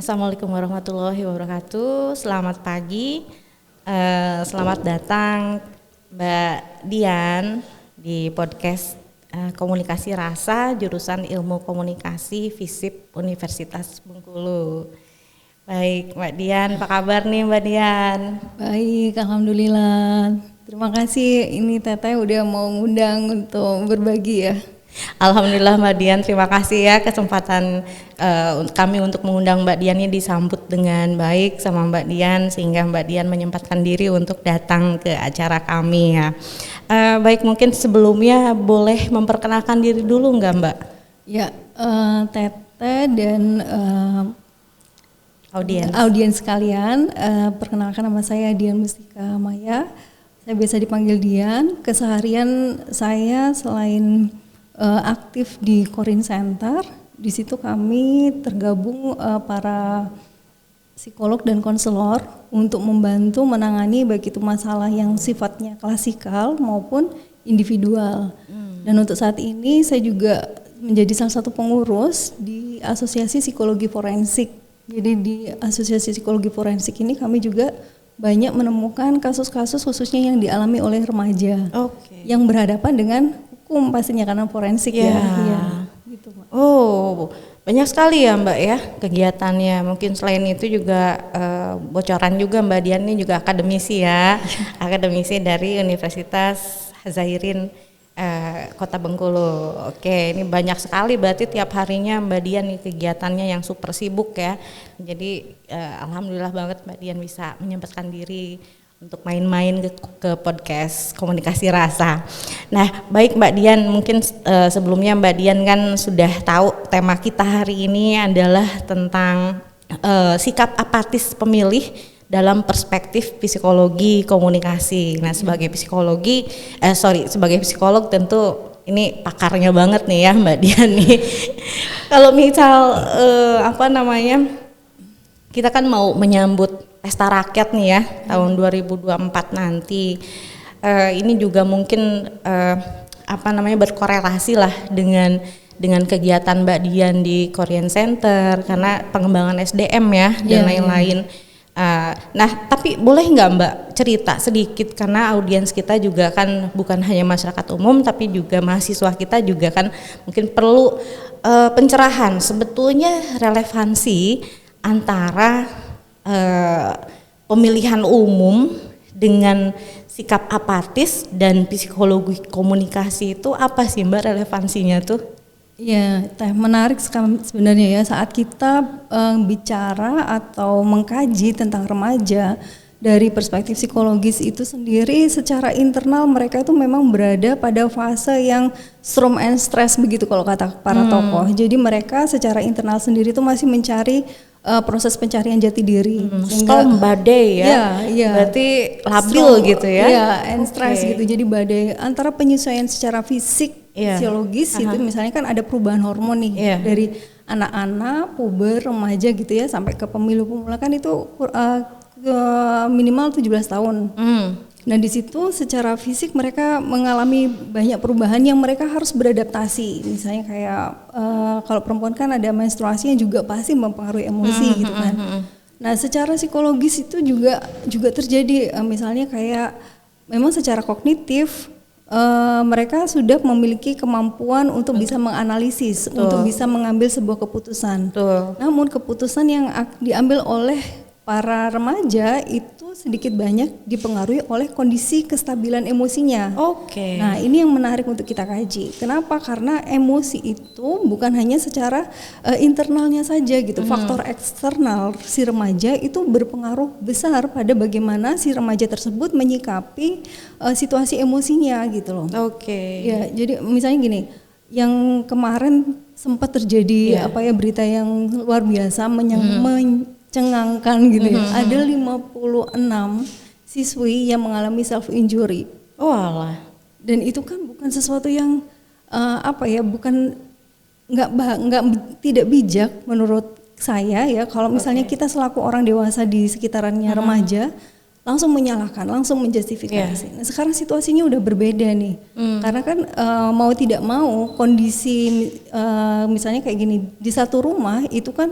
Assalamualaikum warahmatullahi wabarakatuh. Selamat pagi, selamat datang Mbak Dian di podcast Komunikasi Rasa jurusan Ilmu Komunikasi FISIP Universitas Bengkulu. Baik Mbak Dian, apa kabar nih Mbak Dian? Baik, alhamdulillah. Terima kasih ini Teteh udah mau ngundang untuk berbagi ya. Alhamdulillah Mbak Dian, terima kasih ya kesempatan kami untuk mengundang Mbak Dian ini disambut dengan baik sama Mbak Dian sehingga Mbak Dian menyempatkan diri untuk datang ke acara kami ya. Baik, mungkin sebelumnya boleh memperkenalkan diri dulu nggak Mbak? Ya, Teteh dan audiens sekalian, perkenalkan nama saya Dian Mustika Maya. Saya biasa dipanggil Dian. Keseharian saya selain aktif di Corin Center, di situ kami tergabung para psikolog dan konselor untuk membantu menangani baik itu masalah yang sifatnya klasikal maupun individual. Dan untuk saat ini saya juga menjadi salah satu pengurus di Asosiasi Psikologi Forensik. Jadi di Asosiasi Psikologi Forensik ini kami juga banyak menemukan kasus-kasus khususnya yang dialami oleh remaja yang berhadapan dengan hukum pastinya karena forensik ya. Gitu, Mbak. Oh, banyak sekali ya Mbak ya kegiatannya. Mungkin selain itu juga bocoran juga Mbak Dian ini juga akademisi ya, akademisi dari Universitas Zairin Kota Bengkulu. Oke, ini banyak sekali berarti tiap harinya Mbak Dian nih kegiatannya yang super sibuk ya. Jadi alhamdulillah banget Mbak Dian bisa menyempatkan diri untuk main-main ke podcast Komunikasi Rasa. Nah, baik Mbak Dian, mungkin sebelumnya Mbak Dian kan sudah tahu tema kita hari ini adalah tentang sikap apatis pemilih dalam perspektif psikologi komunikasi. Nah, sebagai sebagai psikolog tentu ini pakarnya banget nih ya Mbak Dian nih. Kalau misal kita kan mau menyambut pesta rakyat nih ya tahun 2024 nanti. Ini juga mungkin berkorelasi lah dengan kegiatan Mbak Dian di Korean Center karena pengembangan SDM ya dan lain-lain. Nah, tapi boleh nggak Mbak cerita sedikit karena audiens kita juga kan bukan hanya masyarakat umum tapi juga mahasiswa kita juga kan mungkin perlu pencerahan sebetulnya relevansi antara pemilihan umum dengan sikap apatis dan psikologi komunikasi itu apa sih Mbak relevansinya tuh? Ya, menarik sebenarnya ya saat kita bicara atau mengkaji tentang remaja dari perspektif psikologis itu sendiri secara internal mereka itu memang berada pada fase yang storm and stress begitu kalau kata para tokoh. Jadi mereka secara internal sendiri itu masih mencari proses pencarian jati diri. Storm badai ya. Berarti labil gitu ya. Iya, and stress gitu. Jadi badai antara penyesuaian secara fisik, fisiologis gitu. Misalnya kan ada perubahan hormon nih dari anak-anak, puber, remaja gitu ya sampai ke pemula kan itu minimal 17 tahun. Nah di situ secara fisik mereka mengalami banyak perubahan yang mereka harus beradaptasi. Misalnya kayak kalau perempuan kan ada menstruasi yang juga pasti mempengaruhi emosi gitu kan. Nah secara psikologis itu juga terjadi misalnya kayak memang secara kognitif mereka sudah memiliki kemampuan untuk bisa menganalisis, untuk bisa mengambil sebuah keputusan. Namun keputusan yang diambil oleh para remaja itu sedikit banyak dipengaruhi oleh kondisi kestabilan emosinya. Nah ini yang menarik untuk kita kaji. Kenapa? Karena emosi itu bukan hanya secara internalnya saja gitu. Faktor eksternal si remaja itu berpengaruh besar pada bagaimana si remaja tersebut menyikapi situasi emosinya gitu loh. Ya, jadi misalnya gini, yang kemarin sempat terjadi berita yang luar biasa mencengangkan gitu ya. Ada 56 siswi yang mengalami self injury. Dan itu kan bukan sesuatu yang tidak bijak menurut saya ya. Kalau misalnya kita selaku orang dewasa di sekitarannya remaja langsung menyalahkan, langsung menjustifikasi. Nah, sekarang situasinya udah berbeda nih. Karena kan mau tidak mau kondisi misalnya kayak gini di satu rumah itu kan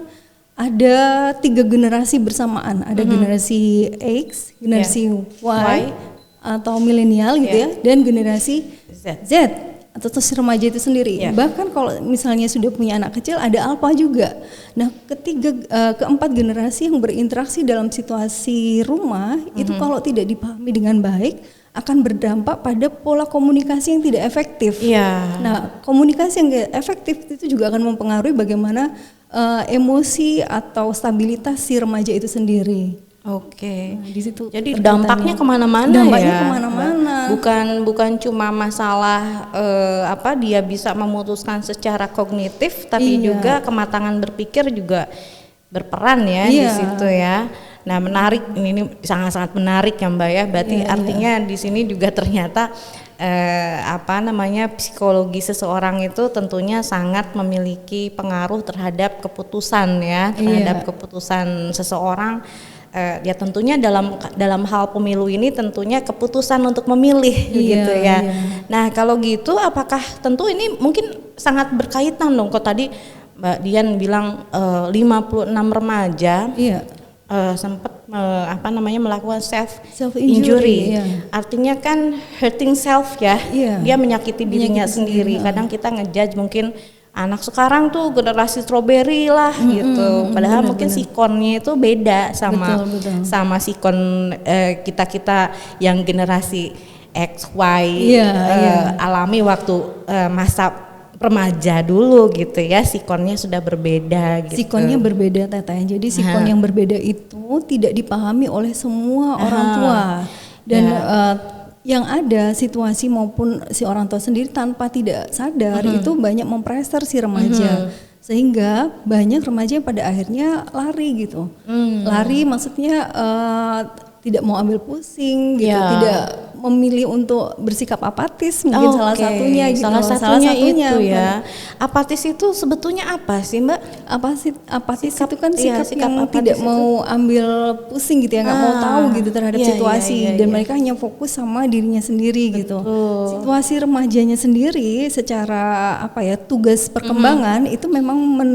ada 3 generasi bersamaan, ada generasi X, generasi Y, atau milenial gitu ya, dan generasi Z atau si remaja itu sendiri. Bahkan kalau misalnya sudah punya anak kecil, ada alpha juga. Nah, keempat generasi yang berinteraksi dalam situasi rumah itu kalau tidak dipahami dengan baik akan berdampak pada pola komunikasi yang tidak efektif. Nah, komunikasi yang tidak efektif itu juga akan mempengaruhi bagaimana emosi atau stabilitas si remaja itu sendiri. Oke. Nah, di situ jadi dampaknya kemana-mana ya. Kemana-mana. Bukan cuma masalah dia bisa memutuskan secara kognitif, tapi juga kematangan berpikir juga berperan ya di situ ya. Nah, menarik, ini sangat-sangat menarik ya Mbak ya. Berarti artinya di sini juga ternyata psikologi seseorang itu tentunya sangat memiliki pengaruh terhadap keputusan ya, terhadap keputusan seseorang. Ya tentunya dalam hal pemilu ini tentunya keputusan untuk memilih gitu ya. Nah, kalau gitu apakah tentu ini mungkin sangat berkaitan dong, kok tadi Mbak Dian bilang 56 remaja sempat melakukan self injury. Artinya kan hurting self ya. Dia menyakiti dirinya sendiri. Kadang kita ngejudge mungkin anak sekarang tuh generasi strawberry lah gitu. Padahal mungkin sikonnya itu beda sama sikon kita yang generasi X, Y alami waktu masa remaja dulu gitu ya. Sikonnya sudah berbeda gitu. Sikonnya berbeda Teteh. Jadi sikon yang berbeda itu tidak dipahami oleh semua orang tua. Dan yang ada situasi maupun si orang tua sendiri tanpa tidak sadar itu banyak mempressure si remaja, sehingga banyak remaja yang pada akhirnya lari gitu. Lari maksudnya tidak mau ambil pusing gitu, tidak memilih untuk bersikap apatis mungkin salah satunya gitu. Salah satunya itu ya. Apatis itu sebetulnya apa sih Mbak? Apatis itu kan sikap yang tidak mau ambil pusing gitu ya, nggak mau tahu gitu terhadap situasi dan mereka hanya fokus sama dirinya sendiri gitu. Situasi remajanya sendiri secara tugas perkembangan itu memang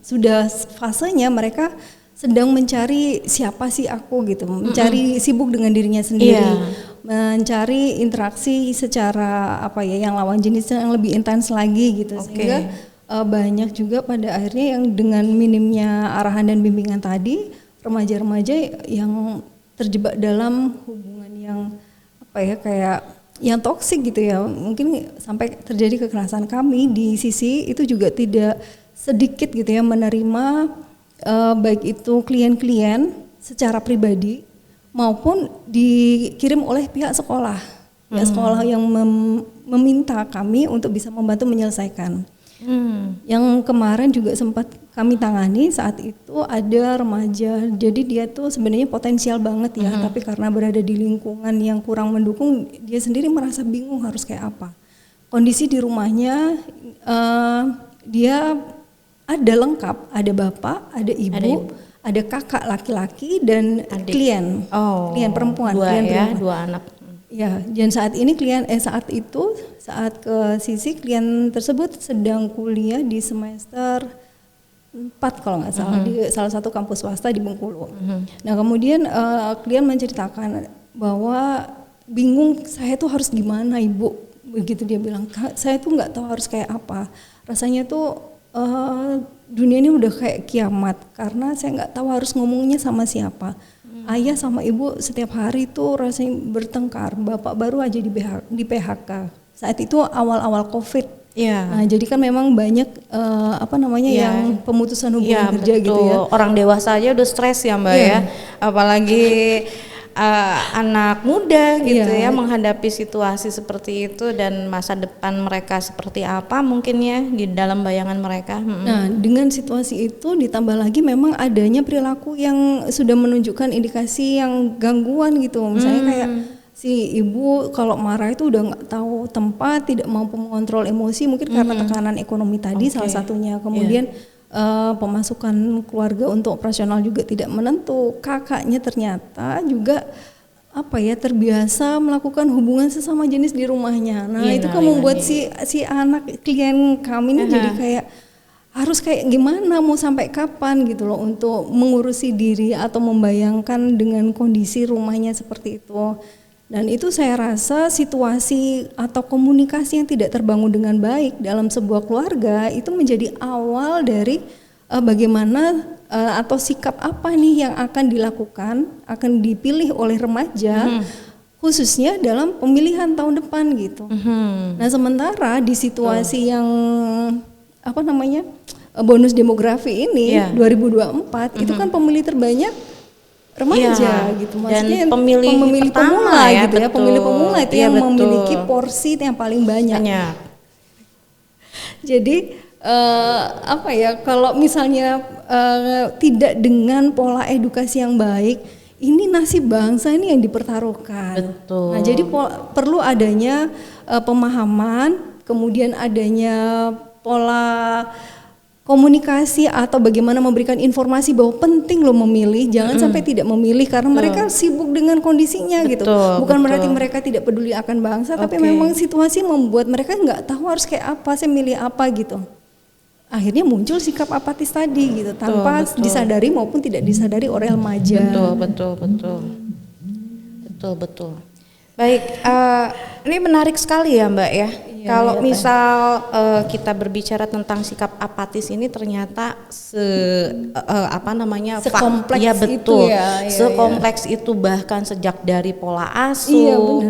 sudah fasenya mereka sedang mencari siapa sih aku gitu, mencari sibuk dengan dirinya sendiri, mencari interaksi secara yang lawan jenis yang lebih intens lagi gitu, sehingga banyak juga pada akhirnya yang dengan minimnya arahan dan bimbingan tadi, remaja-remaja yang terjebak dalam hubungan yang kayak yang toksik gitu ya, mungkin sampai terjadi kekerasan. Kami di sisi itu juga tidak sedikit gitu ya menerima baik itu klien-klien secara pribadi maupun dikirim oleh pihak sekolah. Pihak sekolah yang meminta kami untuk bisa membantu menyelesaikan. Yang kemarin juga sempat kami tangani saat itu ada remaja, jadi dia tuh sebenarnya potensial banget ya, tapi karena berada di lingkungan yang kurang mendukung, dia sendiri merasa bingung harus kayak apa. Kondisi di rumahnya dia ada lengkap, ada bapak, ada ibu, ada kakak laki-laki dan klien, klien perempuan, dua anak. Ya, dan saat ini saat ke sisi klien tersebut sedang kuliah di semester 4 kalau nggak salah di salah satu kampus swasta di Bengkulu. Nah kemudian klien menceritakan bahwa bingung, saya tuh harus gimana ibu, begitu dia bilang, saya tuh nggak tahu harus kayak apa, rasanya tuh dunia ini udah kayak kiamat karena saya nggak tahu harus ngomongnya sama siapa. Ayah sama ibu setiap hari tuh rasanya bertengkar. Bapak baru aja di PHK. Saat itu awal-awal COVID. Nah, jadi kan memang banyak yang pemutusan hubungan kerja gitu ya. Orang dewasa aja udah stres ya Mbak ya. Apalagi anak muda gitu ya menghadapi situasi seperti itu dan masa depan mereka seperti apa mungkin ya di dalam bayangan mereka. Nah, dengan situasi itu ditambah lagi memang adanya perilaku yang sudah menunjukkan indikasi yang gangguan gitu. Misalnya kayak si ibu kalau marah itu udah nggak tahu tempat, tidak mampu mengontrol emosi mungkin karena tekanan ekonomi tadi salah satunya. Kemudian pemasukan keluarga untuk operasional juga tidak menentu. Kakaknya ternyata juga terbiasa melakukan hubungan sesama jenis di rumahnya. Nah, itu kan membuat si anak klien kami ini jadi kayak harus kayak gimana, mau sampai kapan gitu loh untuk mengurusi diri atau membayangkan dengan kondisi rumahnya seperti itu. Dan itu saya rasa situasi atau komunikasi yang tidak terbangun dengan baik dalam sebuah keluarga itu menjadi awal dari bagaimana atau sikap apa nih yang akan dilakukan, akan dipilih oleh remaja khususnya dalam pemilihan tahun depan gitu. Nah, sementara di situasi yang apa namanya bonus demografi ini 2024 itu kan pemilih terbanyak remaja gitu, maksudnya dan pemilih pemula ya, gitu ya, pemilih pemula itu yang memiliki porsi yang paling banyak. Jadi apa ya, kalau misalnya tidak dengan pola edukasi yang baik, ini nasib bangsa ini yang dipertaruhkan. Nah, jadi perlu adanya pemahaman, kemudian adanya pola komunikasi atau bagaimana memberikan informasi bahwa penting lo memilih, jangan sampai tidak memilih karena mereka sibuk dengan kondisinya gitu. Bukan berarti mereka tidak peduli akan bangsa, tapi memang situasi membuat mereka nggak tahu harus kayak apa, saya milih apa gitu. Akhirnya muncul sikap apatis tadi gitu, tanpa disadari maupun tidak disadari oleh remaja. Betul. Baik, ini menarik sekali ya Mbak ya. Kalau misal kita berbicara tentang sikap apatis ini ternyata sekompleks sekompleks itu bahkan sejak dari pola asuh,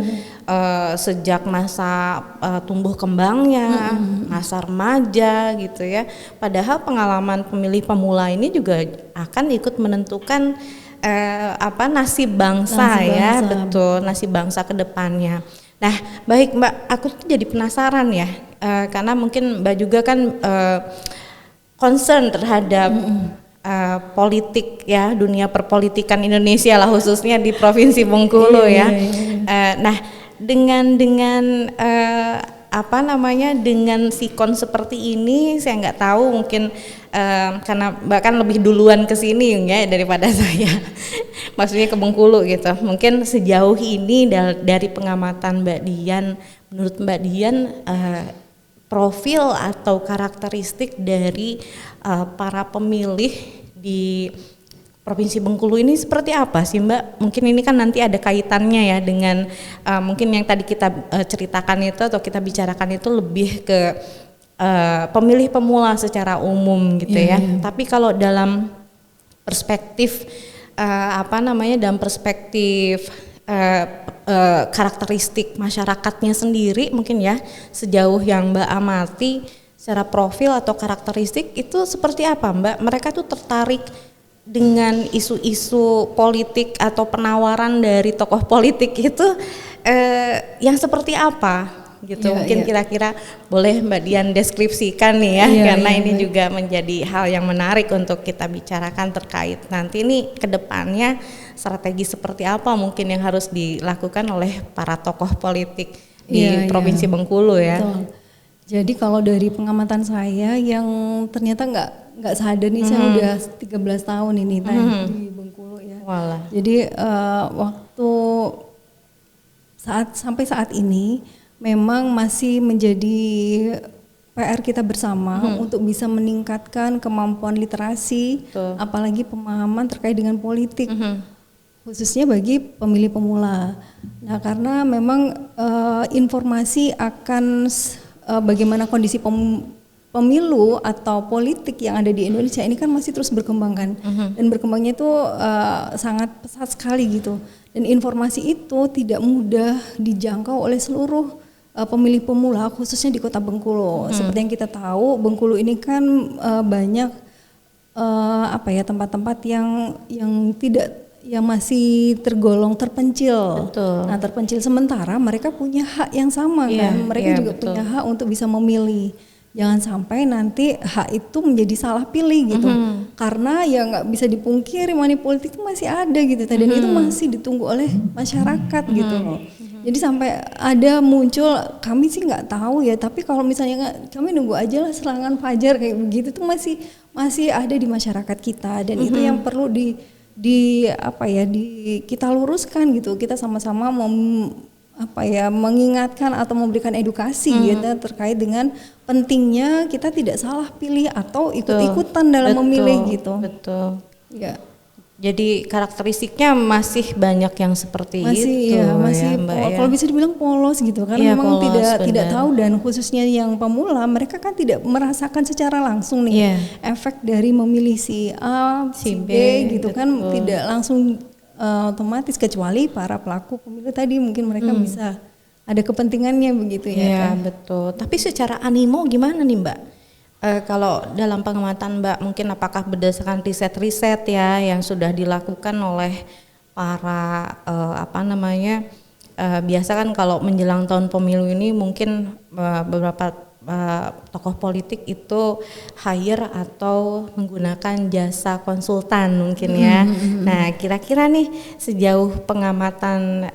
sejak masa tumbuh kembangnya, masa remaja gitu ya. Padahal pengalaman pemilih pemula ini juga akan ikut menentukan nasib bangsa. Nasib bangsa ke depannya. Nah, baik Mbak, aku tuh jadi penasaran ya, karena mungkin Mbak juga kan concern terhadap politik ya, dunia perpolitikan Indonesia lah, khususnya di Provinsi Bengkulu ya. Nah, dengan dengan sikon seperti ini, saya nggak tahu mungkin karena bahkan lebih duluan ke sini ya daripada saya, maksudnya ke Bengkulu gitu. Mungkin sejauh ini dari pengamatan Mbak Dian, menurut Mbak Dian profil atau karakteristik dari para pemilih di Provinsi Bengkulu ini seperti apa sih Mbak? Mungkin ini kan nanti ada kaitannya ya dengan mungkin yang tadi kita ceritakan itu atau kita bicarakan itu lebih ke pemilih pemula secara umum gitu ya. Tapi kalau dalam perspektif dalam perspektif karakteristik masyarakatnya sendiri mungkin ya, sejauh yang Mbak amati secara profil atau karakteristik itu seperti apa Mbak? Mereka tuh tertarik dengan isu-isu politik atau penawaran dari tokoh politik itu yang seperti apa gitu. Mungkin kira-kira boleh Mbak Dian deskripsikan nih ya, karena ini juga menjadi hal yang menarik untuk kita bicarakan terkait nanti nih ke depannya strategi seperti apa mungkin yang harus dilakukan oleh para tokoh politik di Provinsi Bengkulu ya. Betul. Jadi kalau dari pengamatan saya yang ternyata nggak sadar nih, saya udah 13 tahun ini di Bengkulu ya. Jadi waktu sampai saat ini memang masih menjadi PR kita bersama untuk bisa meningkatkan kemampuan literasi, apalagi pemahaman terkait dengan politik, khususnya bagi pemilih pemula. Nah, karena memang informasi akan bagaimana kondisi pemilu atau politik yang ada di Indonesia ini kan masih terus berkembang kan, dan berkembangnya itu sangat pesat sekali gitu, dan informasi itu tidak mudah dijangkau oleh seluruh pemilih pemula khususnya di Kota Bengkulu. Seperti yang kita tahu, Bengkulu ini kan banyak tempat-tempat yang tidak, yang masih tergolong terpencil. Nah, terpencil, sementara mereka punya hak yang sama kan, mereka juga punya hak untuk bisa memilih. Jangan sampai nanti hak itu menjadi salah pilih gitu, karena ya nggak bisa dipungkiri money politik itu masih ada gitu, dan itu masih ditunggu oleh masyarakat gitu loh. Jadi sampai ada muncul, kami sih nggak tahu ya, tapi kalau misalnya kami nunggu aja lah serangan fajar kayak begitu tuh masih ada di masyarakat kita, dan itu yang perlu kita luruskan gitu. Kita sama-sama mengingatkan atau memberikan edukasi gitu terkait dengan pentingnya kita tidak salah pilih atau ikut-ikutan dalam memilih gitu. Betul. Ya. Jadi karakteristiknya masih banyak yang seperti itu masih ya, Mbak ya. Kalau bisa dibilang polos gitu kan, memang tidak tahu, dan khususnya yang pemula mereka kan tidak merasakan secara langsung nih efek dari memilih si A, si B gitu kan, tidak langsung otomatis, kecuali para pelaku pemilu tadi mungkin mereka bisa ada kepentingannya begitu ya. Iya betul. Tapi secara animo gimana nih Mbak? Kalau dalam pengamatan Mbak, mungkin apakah berdasarkan riset-riset ya yang sudah dilakukan oleh para biasa kan kalau menjelang tahun pemilu ini mungkin beberapa tokoh politik itu hire atau menggunakan jasa konsultan mungkin ya. Nah kira-kira nih sejauh pengamatan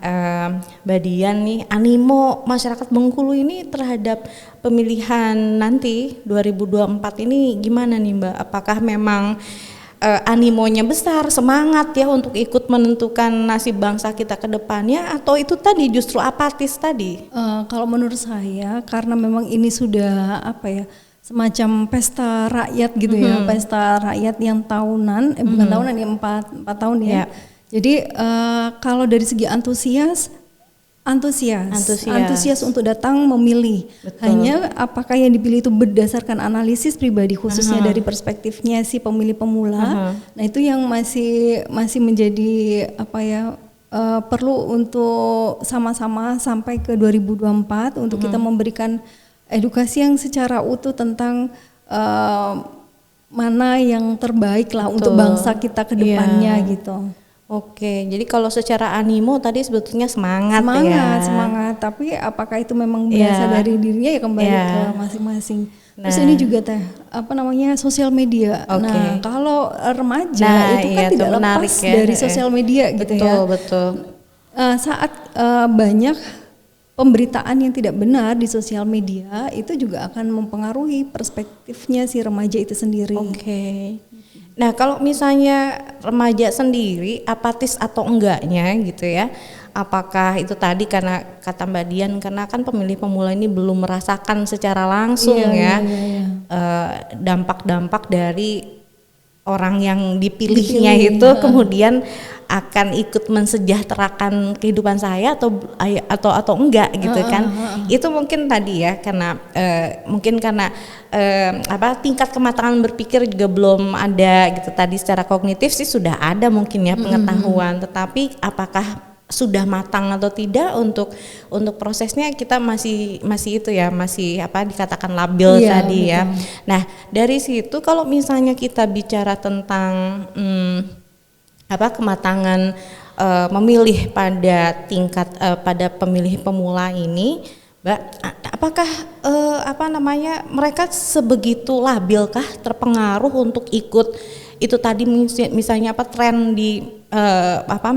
Mbak Dian nih, animo masyarakat Bengkulu ini terhadap pemilihan nanti 2024 ini gimana nih Mbak? Apakah memang animonya besar, semangat ya untuk ikut menentukan nasib bangsa kita ke depannya, atau itu tadi justru apatis tadi? Kalau menurut saya karena memang ini sudah semacam pesta rakyat gitu ya, pesta rakyat yang tahunan, bukan tahunan ya, 4 tahun ya. Jadi kalau dari segi antusias untuk datang memilih. Betul. Hanya apakah yang dipilih itu berdasarkan analisis pribadi khususnya dari perspektifnya si pemilih pemula. Nah itu yang masih menjadi perlu untuk sama-sama sampai ke 2024 untuk kita memberikan edukasi yang secara utuh tentang mana yang terbaik lah untuk bangsa kita ke depannya gitu. Oke, jadi kalau secara animo tadi sebetulnya semangat ya. Semangat, tapi apakah itu memang berasal dari dirinya ya kembali ke masing-masing. Terus ini juga sosial media. Nah, kalau remaja itu kan tidak lepas dari sosial media gitu ya. Betul. Saat banyak pemberitaan yang tidak benar di sosial media, itu juga akan mempengaruhi perspektifnya si remaja itu sendiri. Oke. Nah kalau misalnya remaja sendiri apatis atau enggaknya gitu ya, apakah itu tadi karena kata Mbak Dian, karena kan pemilih pemula ini belum merasakan secara langsung dampak-dampak dari orang yang dipilihnya itu kemudian akan ikut mensejahterakan kehidupan saya atau enggak gitu kan. Itu mungkin tadi ya karena mungkin karena tingkat kematangan berpikir juga belum ada gitu. Tadi secara kognitif sih sudah ada mungkin ya pengetahuan, tetapi apakah sudah matang atau tidak untuk prosesnya kita masih itu ya, masih dikatakan labil tadi ya. Nah, dari situ kalau misalnya kita bicara tentang kematangan memilih pada tingkat pada pemilih pemula ini, Mbak, apakah mereka sebegitu labilkah terpengaruh untuk ikut itu tadi misalnya tren di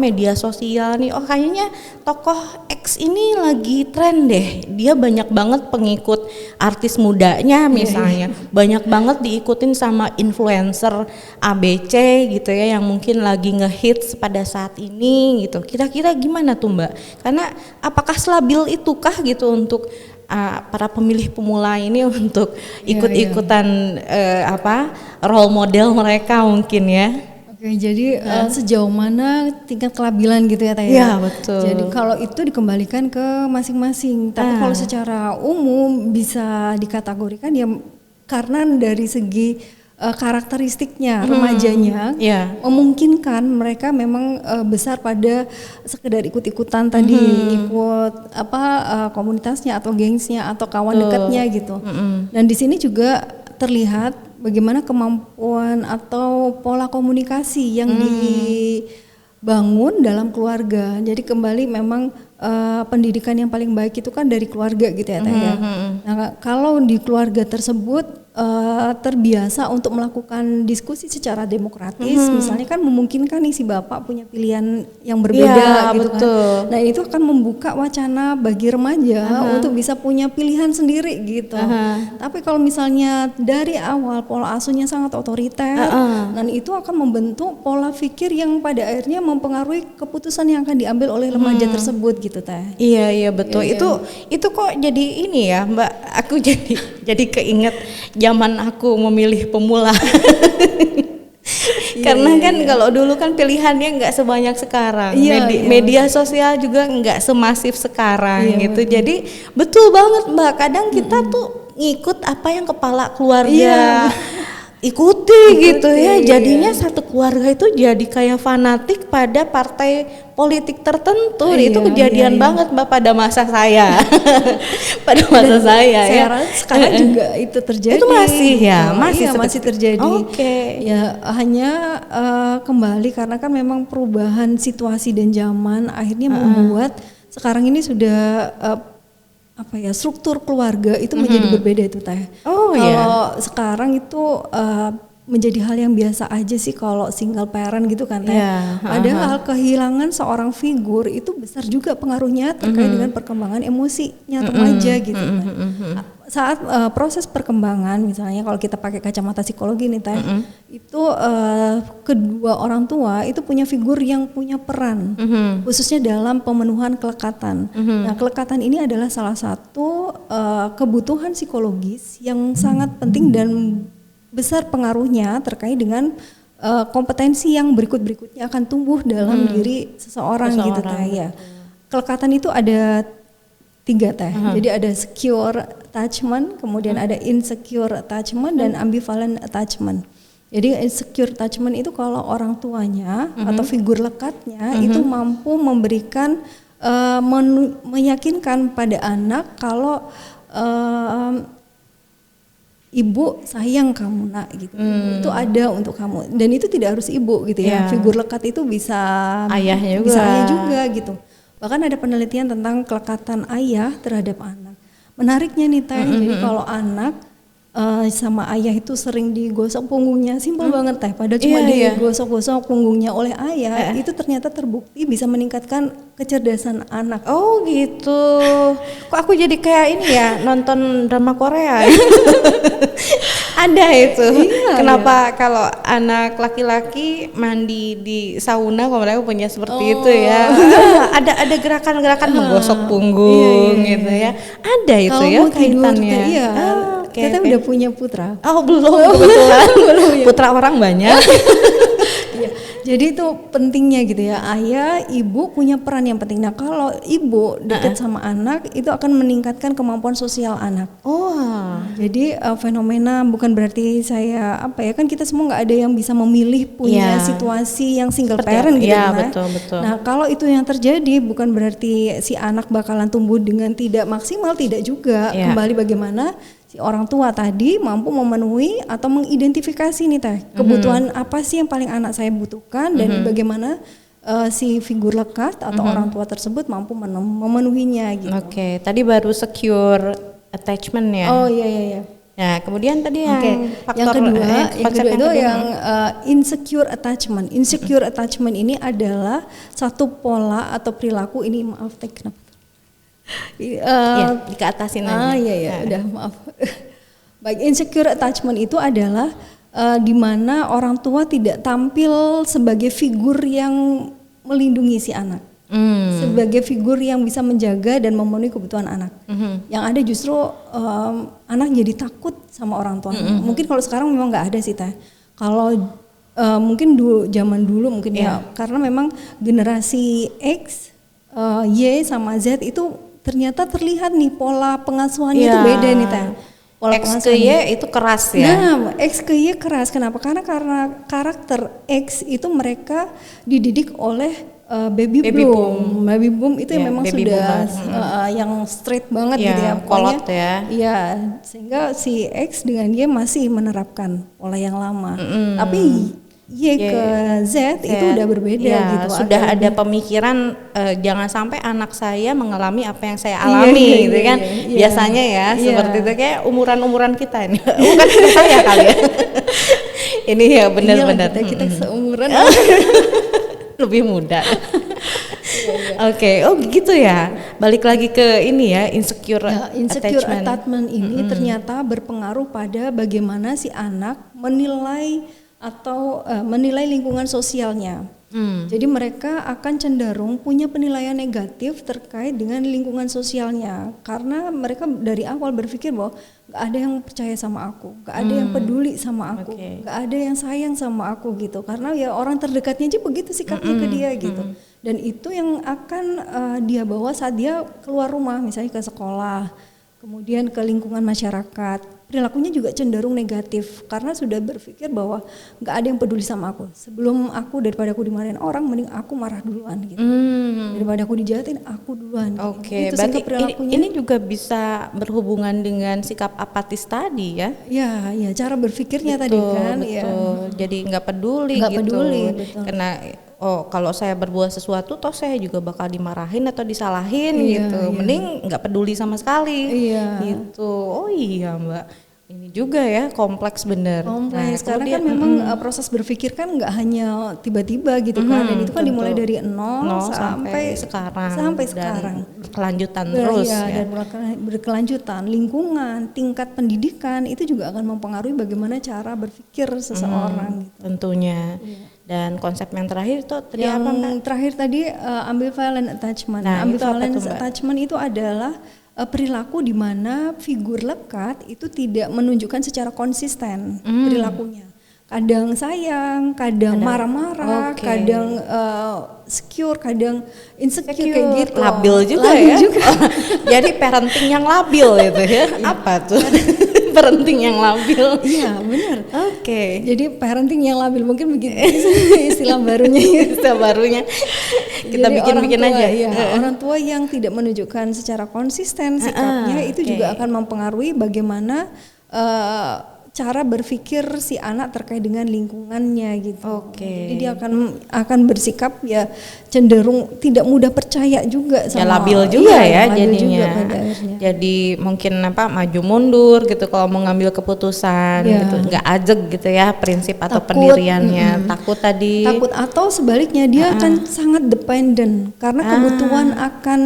media sosial nih, kayaknya tokoh X ini lagi tren deh, dia banyak banget pengikut artis mudanya misalnya, banyak banget diikutin sama influencer ABC gitu ya yang mungkin lagi ngehits pada saat ini gitu. Kira-kira gimana tuh Mbak? Karena apakah selabil itukah gitu untuk para pemilih pemula ini untuk ikut-ikutan role model mereka mungkin ya? Oke, jadi sejauh mana tingkat kelabilan gitu ya Taya? Iya betul. Jadi kalau itu dikembalikan ke masing-masing. Tapi kalau secara umum bisa dikategorikan ya karena dari segi karakteristiknya remajanya memungkinkan mereka memang besar pada sekedar ikut-ikutan tadi, ikut komunitasnya atau gengsnya atau kawan dekatnya gitu. Dan di sini juga terlihat bagaimana kemampuan atau pola komunikasi yang dibangun dalam keluarga. Jadi kembali memang pendidikan yang paling baik itu kan dari keluarga gitu ya Teh. Nah, kalau di keluarga tersebut terbiasa untuk melakukan diskusi secara demokratis, misalnya kan memungkinkan nih si bapak punya pilihan yang berbeda gitu betul. kan. Nah itu akan membuka wacana bagi remaja untuk bisa punya pilihan sendiri gitu. Tapi kalau misalnya dari awal pola asuhnya sangat otoriter, dan itu akan membentuk pola pikir yang pada akhirnya mempengaruhi keputusan yang akan diambil oleh remaja tersebut gitu teh. Iya betul. Itu kok jadi ini ya Mbak, aku jadi keinget zaman aku memilih pemula. Karena kan kalau dulu kan pilihannya nggak sebanyak sekarang, media sosial juga nggak semasif sekarang gitu. Jadi betul banget Mbak, kadang kita tuh ngikut apa yang kepala keluarga ikuti gitu ya. Jadinya satu keluarga itu jadi kayak fanatik pada partai politik tertentu. Itu kejadian banget Mbak pada masa saya. Pada masa saya ya. Sekarang juga itu terjadi. Itu masih ya, masih terjadi. Oke. Ya hanya kembali karena kan memang perubahan situasi dan zaman akhirnya membuat sekarang ini sudah struktur keluarga itu menjadi berbeda itu teh. Kalau sekarang itu menjadi hal yang biasa aja sih kalau single parent gitu kan teh. Padahal kehilangan seorang figur itu besar juga pengaruhnya terkait dengan perkembangan emosinya remaja gitu. Saat proses perkembangan misalnya kalau kita pakai kacamata psikologi nih teh, itu kedua orang tua itu punya figur yang punya peran khususnya dalam pemenuhan kelekatan. Nah kelekatan ini adalah salah satu kebutuhan psikologis yang sangat penting dan besar pengaruhnya terkait dengan kompetensi yang berikutnya akan tumbuh dalam diri seseorang gitu teh ya. Kelekatan itu ada 3 teh. Jadi ada secure attachment, kemudian ada insecure attachment dan ambivalent attachment. Jadi insecure attachment itu kalau orang tuanya atau figur lekatnya itu mampu memberikan meyakinkan pada anak kalau ibu sayang kamu nak gitu, itu ada untuk kamu dan itu tidak harus ibu gitu ya. Figur lekat itu bisa ayahnya juga. Bisa ayah juga gitu. Bahkan ada penelitian tentang kelekatan ayah terhadap anak. Menariknya nih teh, jadi kalau anak sama ayah itu sering digosok punggungnya, simpel banget teh. Padahal cuma digosok-gosok punggungnya oleh ayah, itu ternyata terbukti bisa meningkatkan kecerdasan anak. Oh gitu. Kok aku jadi kayak ini ya nonton drama Korea. Ada itu. Kenapa kalau anak laki-laki mandi di sauna, kalau mereka punya seperti itu ya. Ada gerakan-gerakan menggosok punggung gitu ya. Ada itu kalau ya kaitannya. Kita udah punya putra. Oh belum kebetulan. Putra orang banyak. Jadi itu pentingnya gitu ya, ayah, ibu punya peran yang penting. Nah kalau ibu dekat sama anak itu akan meningkatkan kemampuan sosial anak. Jadi fenomena bukan berarti saya kan kita semua nggak ada yang bisa memilih punya situasi yang single parent gitu kan. Betul. Nah kalau itu yang terjadi bukan berarti si anak bakalan tumbuh dengan tidak maksimal, tidak juga. Kembali bagaimana si orang tua tadi mampu memenuhi atau mengidentifikasi nih teh kebutuhan apa sih yang paling anak saya butuhkan dan bagaimana si figur lekat atau orang tua tersebut mampu memenuhinya gitu. Oke, tadi baru secure attachment ya. Oh iya. Nah, kemudian tadi yang faktor yang kedua itu yang insecure attachment. Insecure attachment ini adalah satu pola atau perilaku ini kenapa? Dikeatasin aja. Udah maaf. Baik, insecure attachment itu adalah di mana orang tua tidak tampil sebagai figur yang melindungi si anak, sebagai figur yang bisa menjaga dan memenuhi kebutuhan anak. Yang ada justru anak jadi takut sama orang tuanya. Mungkin kalau sekarang memang nggak ada sih teh. Kalau mungkin zaman dulu mungkin ya karena memang generasi X, Y sama Z itu ternyata terlihat nih pola pengasuhannya itu beda nih teh. Pola X ke Y itu keras ya. Nah, X ke Y keras. Kenapa? Karena karakter X itu mereka dididik oleh baby boom. Baby boom itu yang memang sudah yang straight banget gitu ya. Kolot ya. Iya, sehingga si X dengan Y masih menerapkan pola yang lama. Tapi Y ke Z itu udah berbeda ya, gitu. Sudah ada pemikiran jangan sampai anak saya mengalami apa yang saya alami gitu kan. Biasanya ya seperti itu kayak umuran-umuran kita ini. Bukan saya kali ya. Ini ya benar-benar kita seumuran. Lebih muda. Oke, oh gitu ya. Balik lagi ke ini ya, insecure attachment ini ternyata berpengaruh pada bagaimana si anak menilai atau menilai lingkungan sosialnya. Jadi mereka akan cenderung punya penilaian negatif terkait dengan lingkungan sosialnya karena mereka dari awal berpikir bahwa gak ada yang percaya sama aku, gak ada yang peduli sama aku, gak ada yang sayang sama aku gitu. Karena ya orang terdekatnya aja begitu sikapnya ke dia gitu. Dan itu yang akan dia bawa saat dia keluar rumah, misalnya ke sekolah, kemudian ke lingkungan masyarakat. Perilakunya juga cenderung negatif karena sudah berpikir bahwa nggak ada yang peduli sama aku. Sebelum daripada aku dimarahin orang, mending aku marah duluan gitu. Daripada aku dijahatin, aku duluan. Oke, berarti ini juga bisa berhubungan dengan sikap apatis tadi ya? Ya, cara berpikirnya tadi kan. Betul. Ya. Jadi nggak peduli nggak gitu. Peduli, betul. Karena kalau saya berbuat sesuatu, toh saya juga bakal dimarahin atau disalahin gitu. Mending nggak peduli sama sekali. Gitu. Oh iya Mbak. Ini juga ya kompleks bener. Kompleks karena kan memang proses berpikir kan nggak hanya tiba-tiba gitu kan. Dan itu kan dimulai dari nol sampai sekarang. Berkelanjutan terus ya. Dan berkelanjutan. Lingkungan, tingkat pendidikan itu juga akan mempengaruhi bagaimana cara berpikir seseorang. Gitu. Tentunya. Dan konsep yang terakhir itu tadi yang apa Mbak? Terakhir tadi ambivalent attachment. Ambivalent attachment itu adalah perilaku di mana figur lekat itu tidak menunjukkan secara konsisten perilakunya. Kadang sayang, kadang marah-marah, kadang secure, kadang insecure kayak gitu. Labil juga ya. Jadi parenting yang labil itu ya. Apa tuh? Parenting yang labil. Iya benar. Oke. Jadi parenting yang labil mungkin begitu istilah barunya. Istilah barunya. Kita bikin aja. Ya, orang tua yang tidak menunjukkan secara konsisten sikapnya itu juga akan mempengaruhi bagaimana cara berpikir si anak terkait dengan lingkungannya gitu. Jadi dia akan bersikap ya cenderung tidak mudah percaya juga sama. Ya labil juga ya jadinya. Jadi mungkin maju mundur gitu kalau mau ngambil keputusan gitu, nggak ajeg gitu ya prinsip atau pendiriannya. Takut atau sebaliknya dia akan sangat dependent karena kebutuhan akan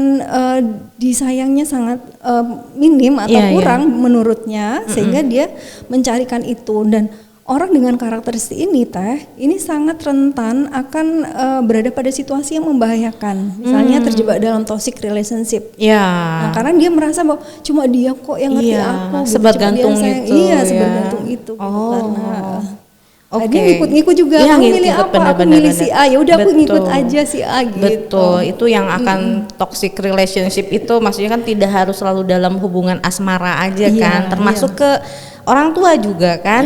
disayangnya sangat minim atau kurang menurutnya sehingga dia mencarikan itu. Dan orang dengan karakteristik ini sangat rentan akan berada pada situasi yang membahayakan. Misalnya terjebak dalam toxic relationship. Nah, karena dia merasa bahwa cuma dia kok yang ngerti aku. Sebergantung itu. Sebergantung itu. Karena dia ngikut-ngikut juga. Aku milih apa? Aku milih si A. Ya udah aku ngikut aja si A gitu. Betul. Itu yang akan toxic relationship itu maksudnya kan tidak harus selalu dalam hubungan asmara aja kan. Termasuk ke orang tua juga kan.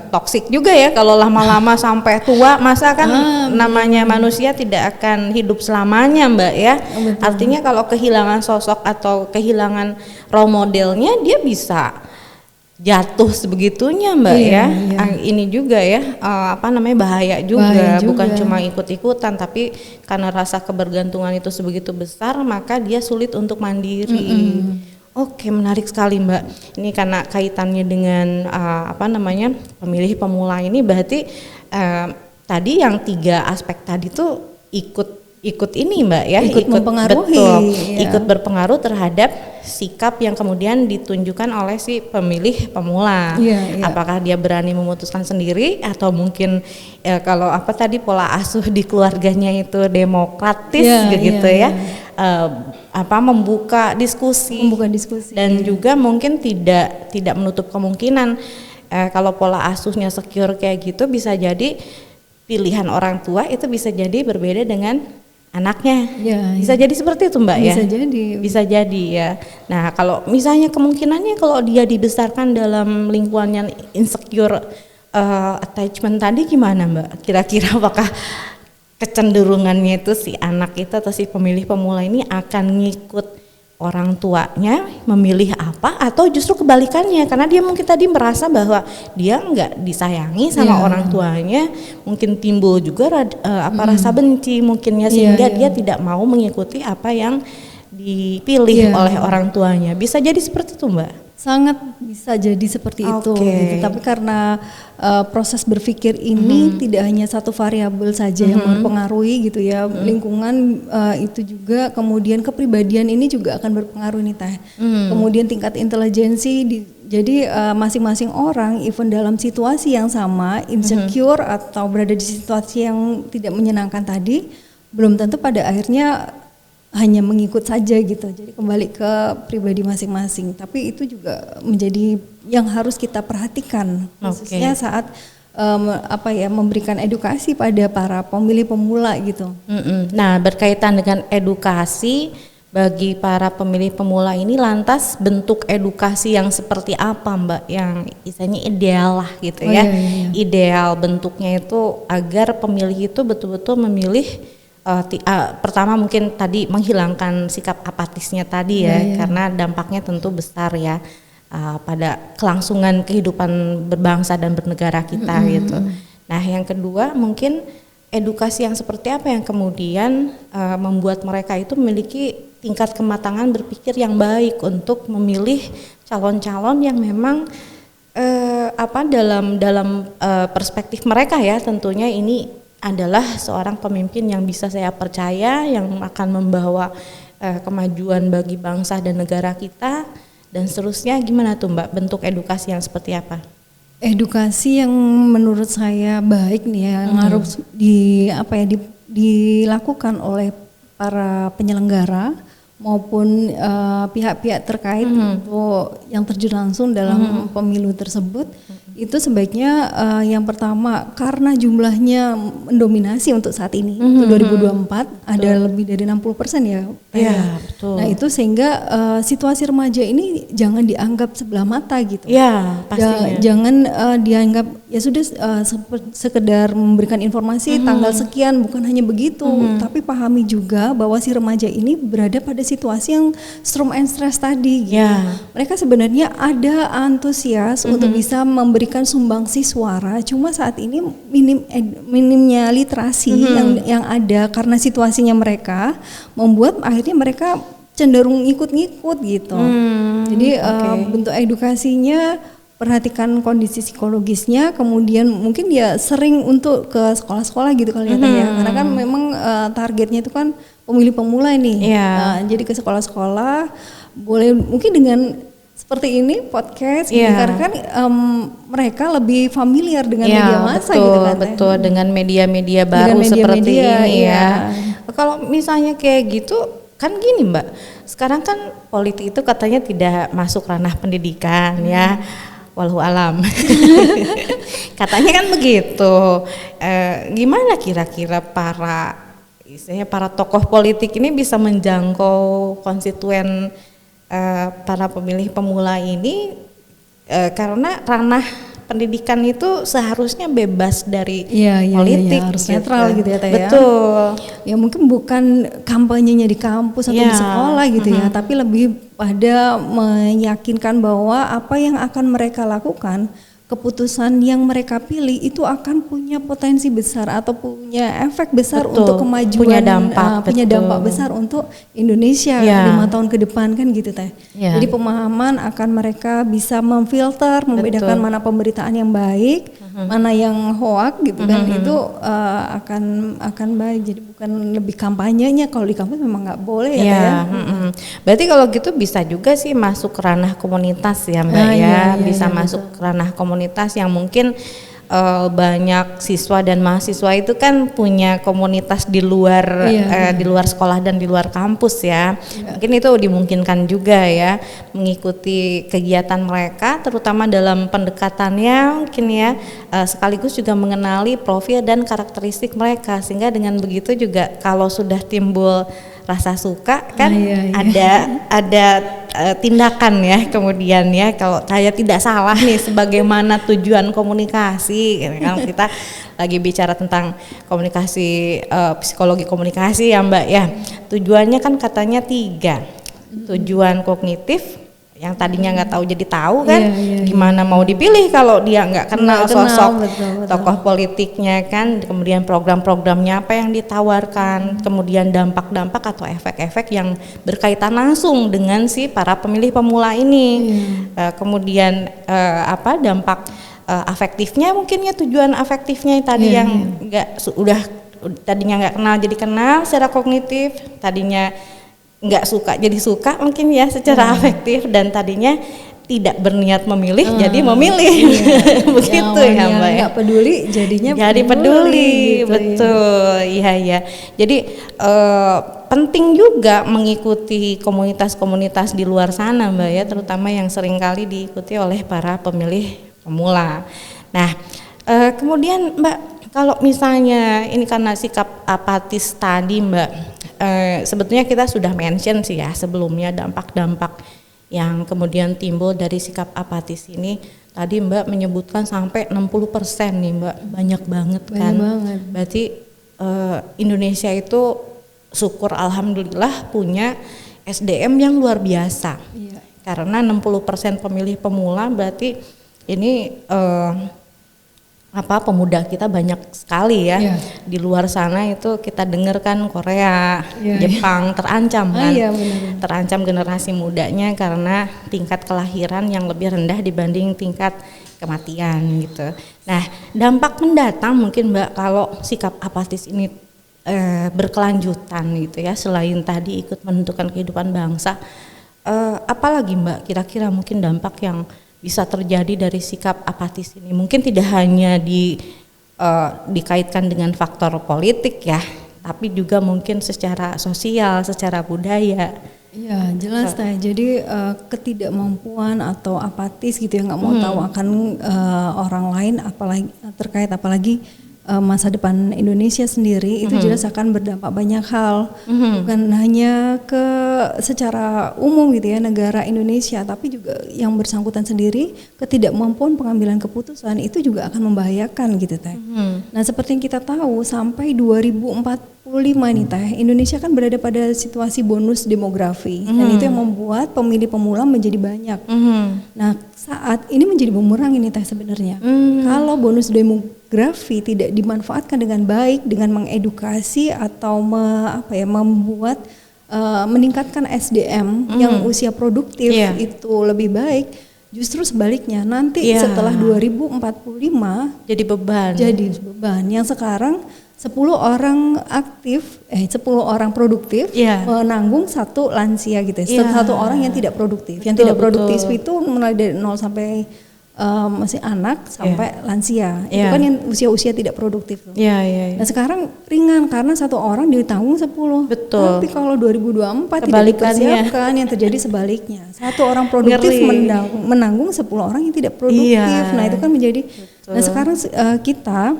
Toksik juga ya kalau lama-lama sampai tua. Masa kan namanya manusia tidak akan hidup selamanya Mbak ya. Artinya kalau kehilangan sosok atau kehilangan role modelnya, dia bisa jatuh sebegitunya Mbak ya. Ini juga ya bahaya juga. Bukan cuma ikut-ikutan, tapi karena rasa kebergantungan itu sebegitu besar, maka dia sulit untuk mandiri. Oke, menarik sekali Mbak. Ini karena kaitannya dengan pemilih pemula ini, berarti tadi yang 3 aspek tadi tuh ikut ini Mbak ya, ikut mempengaruhi, ikut berpengaruh terhadap sikap yang kemudian ditunjukkan oleh si pemilih pemula. Apakah dia berani memutuskan sendiri atau mungkin kalau pola asuh di keluarganya itu demokratis membuka diskusi dan juga mungkin tidak menutup kemungkinan kalau pola asuhnya secure kayak gitu, bisa jadi pilihan orang tua itu bisa jadi berbeda dengan anaknya. Bisa jadi seperti itu Mbak ya. Bisa jadi ya. Nah kalau misalnya kemungkinannya kalau dia dibesarkan dalam lingkungan yang insecure attachment tadi gimana Mbak? Kira-kira apakah kecenderungannya itu si anak itu atau si pemilih pemula ini akan ngikut orang tuanya memilih apa, atau justru kebalikannya karena dia mungkin tadi merasa bahwa dia nggak disayangi sama orang tuanya, mungkin timbul juga rasa benci mungkinnya, sehingga dia tidak mau mengikuti apa yang dipilih oleh orang tuanya. Bisa jadi seperti itu, Mbak? Sangat bisa jadi seperti itu gitu. Tapi karena proses berpikir ini tidak hanya satu variabel saja yang mempengaruhi gitu ya, lingkungan itu juga, kemudian kepribadian ini juga akan berpengaruh nih Teh. Kemudian tingkat intelijensi jadi masing-masing orang even dalam situasi yang sama, insecure atau berada di situasi yang tidak menyenangkan tadi, belum tentu pada akhirnya hanya mengikut saja gitu. Jadi kembali ke pribadi masing-masing. Tapi itu juga menjadi yang harus kita perhatikan, khususnya saat memberikan edukasi pada para pemilih pemula gitu. Nah, berkaitan dengan edukasi bagi para pemilih pemula ini, lantas bentuk edukasi yang seperti apa, Mbak, yang istilahnya ideal lah gitu ya. Ideal bentuknya itu agar pemilih itu betul-betul memilih pertama mungkin tadi menghilangkan sikap apatisnya tadi ya, karena dampaknya tentu besar ya pada kelangsungan kehidupan berbangsa dan bernegara kita gitu. Nah, yang kedua mungkin edukasi yang seperti apa yang kemudian membuat mereka itu memiliki tingkat kematangan berpikir yang baik untuk memilih calon-calon yang memang dalam perspektif mereka ya, tentunya ini adalah seorang pemimpin yang bisa saya percaya, yang akan membawa kemajuan bagi bangsa dan negara kita, dan seterusnya. Gimana tuh Mbak, bentuk edukasi yang seperti apa? Edukasi yang menurut saya baik nih ya, yang harus dilakukan oleh para penyelenggara maupun pihak-pihak terkait untuk yang terjun langsung dalam pemilu tersebut. Itu sebaiknya yang pertama, karena jumlahnya mendominasi untuk saat ini, untuk 2024 ada lebih dari 60% ya. Iya, betul. Nah itu sehingga situasi remaja ini jangan dianggap sebelah mata gitu. Iya, pastinya. Jangan dianggap ya sudah sekedar memberikan informasi tanggal sekian, bukan hanya begitu, tapi pahami juga bahwa si remaja ini berada pada situasi yang storm and stress tadi gitu. Mereka sebenarnya ada antusias untuk bisa memberikan sumbangsi suara, cuma saat ini minimnya literasi yang ada karena situasinya mereka membuat akhirnya mereka cenderung ikut-ngikut gitu. Jadi bentuk edukasinya, perhatikan kondisi psikologisnya, kemudian mungkin dia sering untuk ke sekolah-sekolah gitu kali ya, karena kan memang targetnya itu kan pemilih pemula nih. Jadi ke sekolah-sekolah, boleh mungkin dengan seperti ini podcast, karena kan mereka lebih familiar dengan media massa gitu kan. Betul, dengan media-media baru seperti ini ya. Kalau misalnya kayak gitu, kan gini Mbak, sekarang kan politik itu katanya tidak masuk ranah pendidikan ya, walau alam. Katanya kan begitu. Gimana kira-kira para tokoh politik ini bisa menjangkau konstituen para pemilih pemula ini, karena ranah pendidikan itu seharusnya bebas dari politik, harus netral gitu ya Teh. Betul. Ya mungkin bukan kampanyenya di kampus atau di sekolah gitu ya, tapi lebih pada meyakinkan bahwa apa yang akan mereka lakukan, keputusan yang mereka pilih itu akan punya potensi besar atau punya efek besar untuk kemajuan, punya dampak besar untuk Indonesia 5 tahun ke depan kan gitu Teh. Jadi pemahaman akan mereka bisa memfilter, membedakan mana pemberitaan yang baik, mana yang hoak gitu kan, itu akan baik. Jadi bukan lebih kampanyenya, kalau di kampus memang nggak boleh ya. Berarti kalau gitu bisa juga sih masuk ke ranah komunitas ya Mbak, bisa masuk ke ranah komunitas yang mungkin banyak siswa dan mahasiswa itu kan punya komunitas di luar di luar sekolah dan di luar kampus ya. Mungkin itu dimungkinkan juga ya, mengikuti kegiatan mereka terutama dalam pendekatannya mungkin ya, sekaligus juga mengenali profil dan karakteristik mereka, sehingga dengan begitu juga kalau sudah timbul rasa suka kan ada tindakan ya kemudian ya. Kalau saya tidak salah nih, sebagaimana tujuan komunikasi, kan kita lagi bicara tentang komunikasi, psikologi komunikasi ya Mbak ya, tujuannya kan katanya 3. tujuan kognitif yang tadinya nggak tahu jadi tahu kan. Iya. Gimana mau dipilih kalau dia nggak kenal Nggak kenal, sosok betul. tokoh politiknya kan, kemudian program-programnya apa yang ditawarkan, kemudian dampak-dampak atau efek-efek yang berkaitan langsung dengan si para pemilih pemula ini. Kemudian apa dampak afektifnya, mungkin ya tujuan afektifnya tadi yang nggak udah tadinya nggak kenal jadi kenal secara kognitif, tadinya nggak suka jadi suka mungkin ya secara afektif, dan tadinya tidak berniat memilih jadi memilih. Begitu ya Mbak ya. Nggak peduli jadinya jadi peduli gitu, betul ya. Jadi penting juga mengikuti komunitas-komunitas di luar sana Mbak ya, terutama yang seringkali diikuti oleh para pemilih pemula. Nah kemudian Mbak, kalau misalnya ini karena sikap apatis tadi Mbak, sebetulnya kita sudah mention sih ya sebelumnya dampak-dampak yang kemudian timbul dari sikap apatis ini. Tadi Mbak menyebutkan sampai 60% nih Mbak, banyak banget kan. Banget. Berarti Indonesia itu syukur alhamdulillah punya SDM yang luar biasa. Iya. Karena 60% pemilih pemula berarti ini pemuda kita banyak sekali ya. Di luar sana itu kita dengarkan Korea, Jepang terancam kan, benar. terancam generasi mudanya karena tingkat kelahiran yang lebih rendah dibanding tingkat kematian gitu. Nah dampak mendatang mungkin Mbak kalau sikap apatis ini berkelanjutan gitu ya, selain tadi ikut menentukan kehidupan bangsa, apalagi Mbak kira-kira mungkin dampak yang bisa terjadi dari sikap apatis ini? Mungkin tidak hanya dikaitkan dengan faktor politik ya, tapi juga mungkin secara sosial, secara budaya. Iya jelas Teh. Jadi ketidakmampuan atau apatis gitu ya, nggak mau tahu akan orang lain, apalagi masa depan Indonesia sendiri, itu jelas akan berdampak banyak hal, bukan hanya secara umum gitu ya negara Indonesia, tapi juga yang bersangkutan sendiri ketidakmampuan pengambilan keputusan itu juga akan membahayakan gitu Teh. Nah seperti yang kita tahu sampai 2045 nih Teh, Indonesia kan berada pada situasi bonus demografi, dan itu yang membuat pemilih pemula menjadi banyak. Nah saat ini menjadi bumerang ini Teh sebenarnya. Kalau bonus demografi tidak dimanfaatkan dengan baik dengan mengedukasi atau membuat meningkatkan SDM yang usia produktif itu lebih baik, justru sebaliknya nanti setelah 2045 jadi beban. Yang sekarang 10 orang aktif, 10 orang produktif menanggung satu lansia gitu ya. Satu orang yang tidak produktif. Yang tidak produktif itu mulai dari 0 sampai masih anak sampai lansia. Itu kan yang usia-usia tidak produktif. Nah sekarang ringan karena satu orang ditanggung 10. Betul. Tapi kalau 2024 tidak dipersiapkan, yang terjadi sebaliknya. Satu orang produktif menanggung 10 orang yang tidak produktif. Nah itu kan menjadi. Nah sekarang kita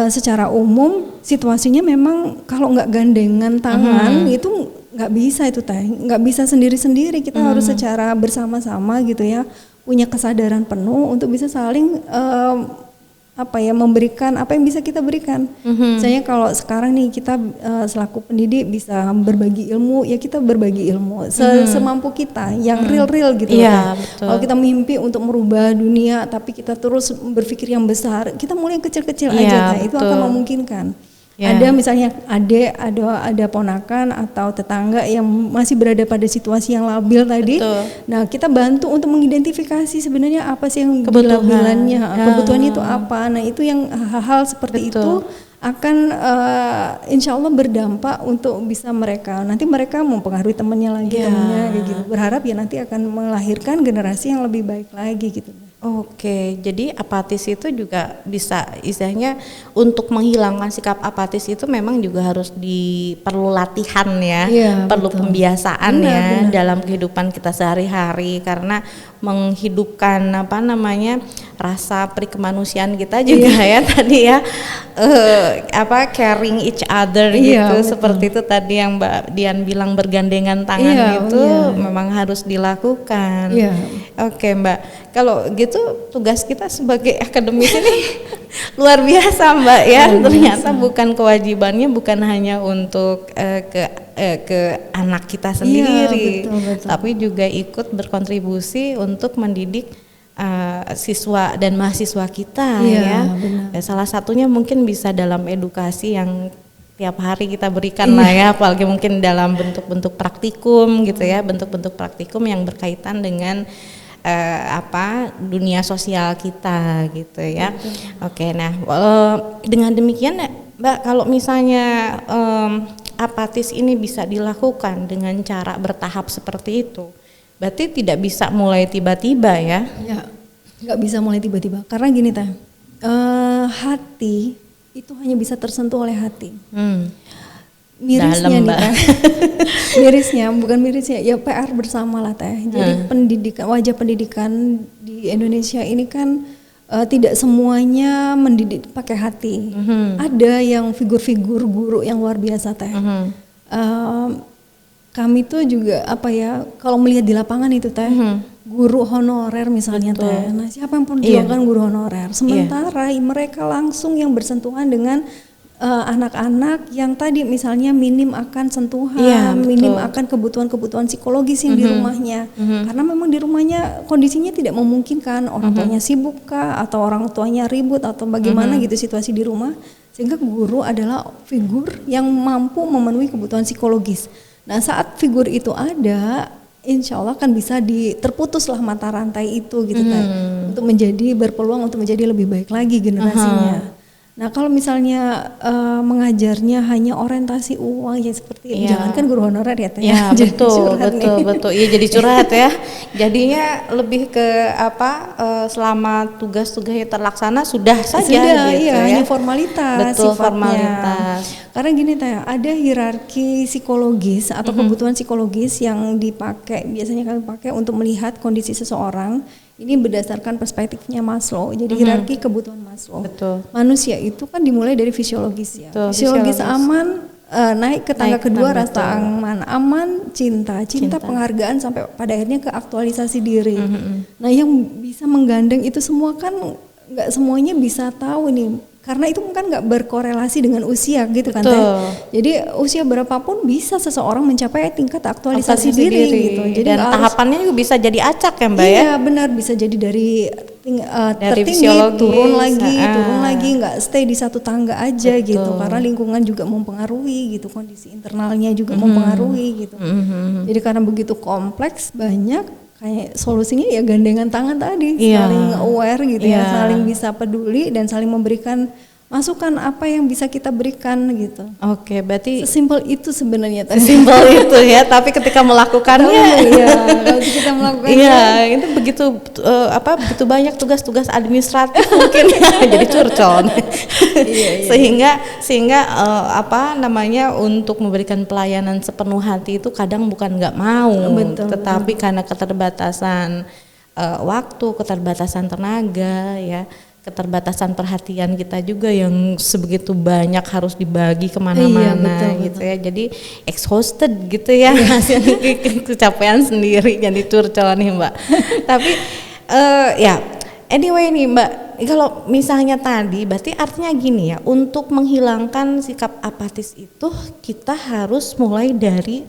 secara umum situasinya memang kalau nggak gandengan tangan itu nggak bisa itu Teh, nggak bisa sendiri-sendiri, kita harus secara bersama-sama gitu ya, punya kesadaran penuh untuk bisa saling memberikan apa yang bisa kita berikan. Misalnya kalau sekarang nih kita selaku pendidik bisa berbagi ilmu, ya kita berbagi ilmu semampu kita yang real gitu. Kalau kita mimpi untuk merubah dunia tapi kita terus berpikir yang besar, kita mulai yang kecil-kecil aja, itu akan memungkinkan. Ada misalnya ada ponakan atau tetangga yang masih berada pada situasi yang labil tadi. Nah kita bantu untuk mengidentifikasi sebenarnya apa sih yang kebutuhannya, kebutuhannya itu apa. Nah itu yang hal-hal seperti itu akan insya Allah berdampak untuk bisa nanti mereka mempengaruhi temannya lagi, temannya kayak gitu. Berharap ya nanti akan melahirkan generasi yang lebih baik lagi gitu. Oke, jadi apatis itu juga bisa istilahnya untuk menghilangkan sikap apatis itu memang juga harus perlu latihan ya, perlu pembiasaan benar. Dalam kehidupan kita sehari-hari, karena menghidupkan rasa perikemanusiaan kita juga ya tadi ya, caring each other gitu, seperti itu tadi yang Mbak Dian bilang bergandengan tangan itu memang harus dilakukan. Oke Mbak, kalau gitu itu tugas kita sebagai akademisi ini luar biasa Mbak ya. Ternyata bukan kewajibannya bukan hanya untuk ke anak kita sendiri, betul. tapi juga ikut berkontribusi untuk mendidik siswa dan mahasiswa kita ya. Salah satunya mungkin bisa dalam edukasi yang tiap hari kita berikan lah ya, apalagi mungkin dalam bentuk-bentuk praktikum gitu ya, bentuk-bentuk praktikum yang berkaitan dengan dunia sosial kita gitu ya. Oke, nah dengan demikian Mbak, kalau misalnya apatis ini bisa dilakukan dengan cara bertahap seperti itu, berarti tidak bisa mulai tiba-tiba ya? Ya, nggak bisa mulai tiba-tiba. Karena gini Teh, hati itu hanya bisa tersentuh oleh hati. Mirisnya dalam, nih Teh, mirisnya bukan mirisnya, ya PR bersama lah Teh. Jadi pendidikan, wajah pendidikan di Indonesia ini kan tidak semuanya mendidik pakai hati. Ada yang figur-figur guru yang luar biasa Teh. Kami tuh juga kalau melihat di lapangan itu Teh, guru honorer misalnya Teh. Nah, siapa yang memperjuangkan guru honorer? Sementara mereka langsung yang bersentuhan dengan anak-anak yang tadi misalnya minim akan sentuhan, minim akan kebutuhan-kebutuhan psikologis yang di rumahnya. Karena memang di rumahnya kondisinya tidak memungkinkan, orang tuanya sibuk kah, atau orang tuanya ribut atau bagaimana gitu situasi di rumah, sehingga guru adalah figur yang mampu memenuhi kebutuhan psikologis. Nah, saat figur itu ada, insya Allah kan bisa terputuslah mata rantai itu gitu kan, untuk berpeluang untuk menjadi lebih baik lagi generasinya. Nah, kalau misalnya mengajarnya hanya orientasi uang ya seperti jangankan guru honorer ya Teh. Ya, betul. Iya, jadi curhat ya. Jadinya lebih ke selama tugas-tugasnya terlaksana sudah saja gitu ya. Hanya formalitas. Betul, sifatnya. formalitas. Karena gini Teh, ada hierarki psikologis atau kebutuhan psikologis yang biasanya kami pakai untuk melihat kondisi seseorang. Ini berdasarkan perspektifnya Maslow. Jadi hierarki kebutuhan Maslow. Betul. Manusia itu kan dimulai dari fisiologis ya. Betul, fisiologis aman, naik ke tangga kedua rasa aman, cinta penghargaan sampai pada akhirnya ke aktualisasi diri. Nah, yang bisa menggandeng itu semua kan nggak semuanya bisa tahu nih. Karena itu kan nggak berkorelasi dengan usia gitu kan Teh. Jadi usia berapapun bisa seseorang mencapai tingkat aktualisasi diri gitu. Jadi dan tahapannya juga bisa jadi acak ya Mbak ya? Iya benar, bisa jadi dari tertinggi turun lagi, nggak stay di satu tangga aja gitu. Karena lingkungan juga mempengaruhi gitu, kondisi internalnya juga mempengaruhi gitu. Jadi karena begitu kompleks, banyak kayak solusinya ya gandengan tangan tadi, saling aware gitu ya, saling bisa peduli dan saling memberikan masukan apa yang bisa kita berikan gitu. Oke, berarti sesimpel itu sebenarnya. Sesimpel itu ya, tapi ketika melakukannya kalau kita melakukannya itu begitu begitu banyak tugas-tugas administratif mungkin jadi curcol. Sehingga untuk memberikan pelayanan sepenuh hati itu kadang bukan nggak mau, tetapi karena keterbatasan waktu, keterbatasan tenaga ya, keterbatasan perhatian kita juga yang sebegitu banyak harus dibagi kemana-mana gitu ya, jadi exhausted gitu ya, hasilnya kecapean sendiri jadi curcol nih Mbak. Tapi anyway nih Mbak, kalau misalnya tadi berarti artinya gini ya, untuk menghilangkan sikap apatis itu kita harus mulai dari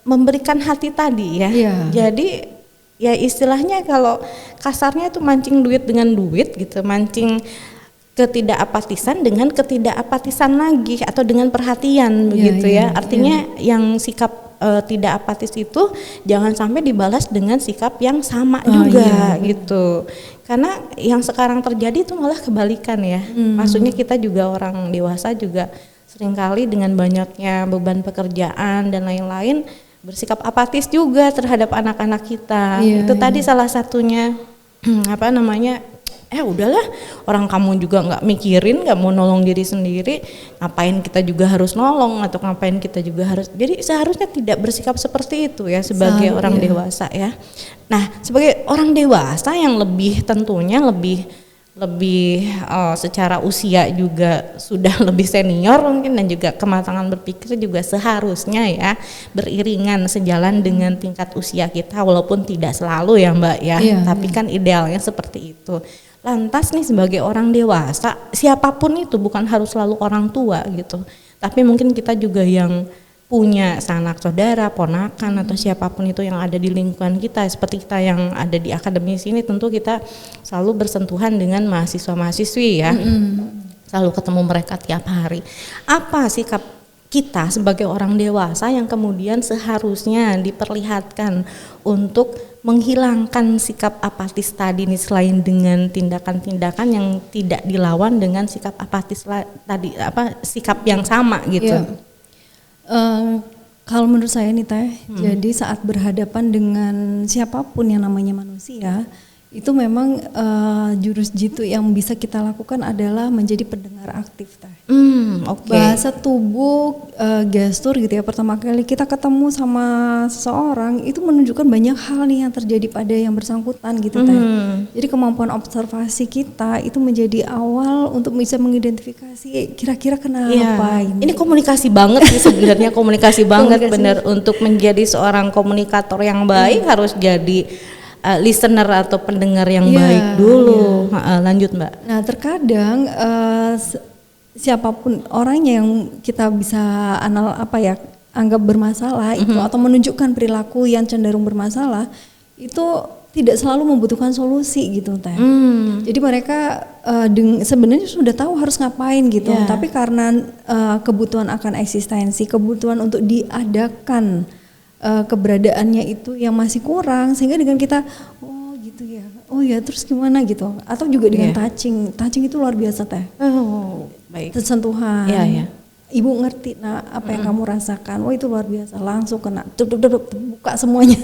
memberikan hati tadi ya. Jadi ya istilahnya kalau kasarnya itu mancing duit dengan duit gitu, mancing ketidakapatisan dengan ketidakapatisan lagi atau dengan perhatian begitu ya. Artinya yang sikap tidak apatis itu jangan sampai dibalas dengan sikap yang sama juga gitu. Karena yang sekarang terjadi itu malah kebalikan ya. Maksudnya kita juga orang dewasa juga seringkali dengan banyaknya beban pekerjaan dan lain-lain bersikap apatis juga terhadap anak-anak kita. Itu tadi salah satunya udahlah, orang kamu juga nggak mikirin, nggak mau nolong diri sendiri, ngapain kita juga harus nolong, atau ngapain kita juga harus, jadi seharusnya tidak bersikap seperti itu ya sebagai orang dewasa ya. Nah, sebagai orang dewasa yang tentunya lebih lebih secara usia juga sudah lebih senior mungkin, dan juga kematangan berpikir juga seharusnya ya beriringan sejalan dengan tingkat usia kita, walaupun tidak selalu ya Mbak ya, tapi kan idealnya seperti itu. Lantas nih sebagai orang dewasa, siapapun itu, bukan harus selalu orang tua gitu, tapi mungkin kita juga yang punya sanak saudara, ponakan atau siapapun itu yang ada di lingkungan kita, seperti kita yang ada di akademisi ini, tentu kita selalu bersentuhan dengan mahasiswa-mahasiswi ya, selalu ketemu mereka tiap hari. Apa sikap kita sebagai orang dewasa yang kemudian seharusnya diperlihatkan untuk menghilangkan sikap apatis tadi nih, selain dengan tindakan-tindakan yang tidak dilawan dengan sikap apatis tadi, sikap yang sama gitu? Kalau menurut saya nih Teh, jadi saat berhadapan dengan siapapun yang namanya manusia, itu memang jurus jitu yang bisa kita lakukan adalah menjadi pendengar aktif Teh. Bahasa tubuh, gestur gitu ya, pertama kali kita ketemu sama seseorang itu menunjukkan banyak hal nih yang terjadi pada yang bersangkutan gitu Teh. Jadi kemampuan observasi kita itu menjadi awal untuk bisa mengidentifikasi kira-kira kenapa ini komunikasi banget sih sebenarnya, komunikasi banget bener. Untuk menjadi seorang komunikator yang baik harus jadi listener atau pendengar yang baik dulu. Lanjut Mbak. Nah terkadang siapapun orangnya yang kita bisa anggap bermasalah itu atau menunjukkan perilaku yang cenderung bermasalah, itu tidak selalu membutuhkan solusi gitu Teh. Jadi mereka sebenarnya sudah tahu harus ngapain gitu, tapi karena kebutuhan akan eksistensi, kebutuhan untuk diadakan keberadaannya itu yang masih kurang, sehingga dengan kita gitu ya, terus gimana gitu, atau juga dengan touching itu luar biasa Teh. Baik. Sentuhan. Ibu ngerti apa yang kamu rasakan, itu luar biasa, langsung kena buka semuanya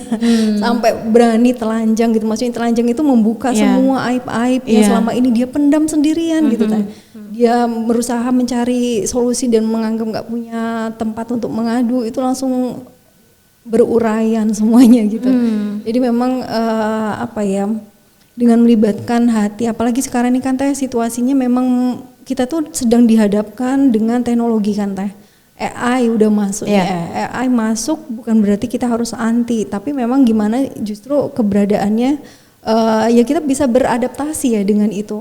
sampai berani telanjang gitu, maksudnya telanjang itu membuka semua aib-aib yang selama ini dia pendam sendirian gitu Teh. Dia berusaha mencari solusi dan menganggap nggak punya tempat untuk mengadu, itu langsung beruraian semuanya gitu. Jadi memang dengan melibatkan hati, apalagi sekarang ini kan Teh situasinya memang kita tuh sedang dihadapkan dengan teknologi kan Teh. AI udah masuk AI masuk bukan berarti kita harus anti, tapi memang gimana justru keberadaannya ya kita bisa beradaptasi ya dengan itu,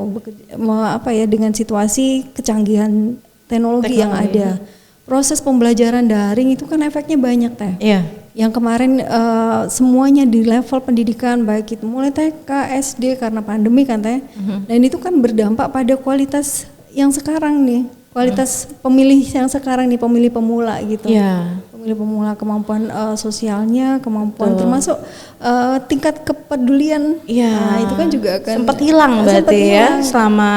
dengan situasi kecanggihan teknologi yang ada. Proses pembelajaran daring itu kan efeknya banyak Teh. Yang kemarin semuanya di level pendidikan, baik itu mulai TK, SD karena pandemi kan Teh. Dan itu kan berdampak pada kualitas yang sekarang nih, kualitas pemilih yang sekarang nih, pemilih pemula gitu. Pemilih pemula, kemampuan sosialnya, kemampuan termasuk tingkat kepedulian. Nah, itu kan juga akan sempat hilang berarti ya selama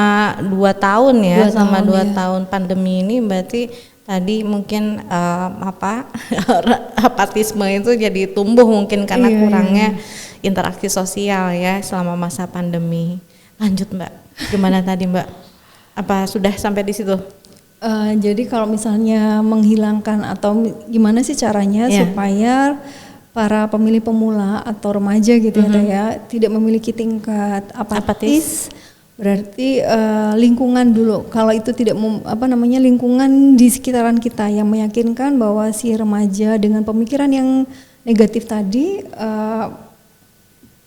2 tahun ya, selama 2 tahun pandemi ini. Berarti tadi mungkin apatisme itu jadi tumbuh mungkin karena kurangnya interaksi sosial ya selama masa pandemi. Lanjut Mbak, gimana tadi Mbak? Apa sudah sampai di situ? Jadi kalau misalnya menghilangkan atau gimana sih caranya supaya para pemilih pemula atau remaja gitu ya tidak memiliki tingkat apatis. Berarti lingkungan dulu, kalau itu tidak lingkungan di sekitaran kita yang meyakinkan bahwa si remaja dengan pemikiran yang negatif tadi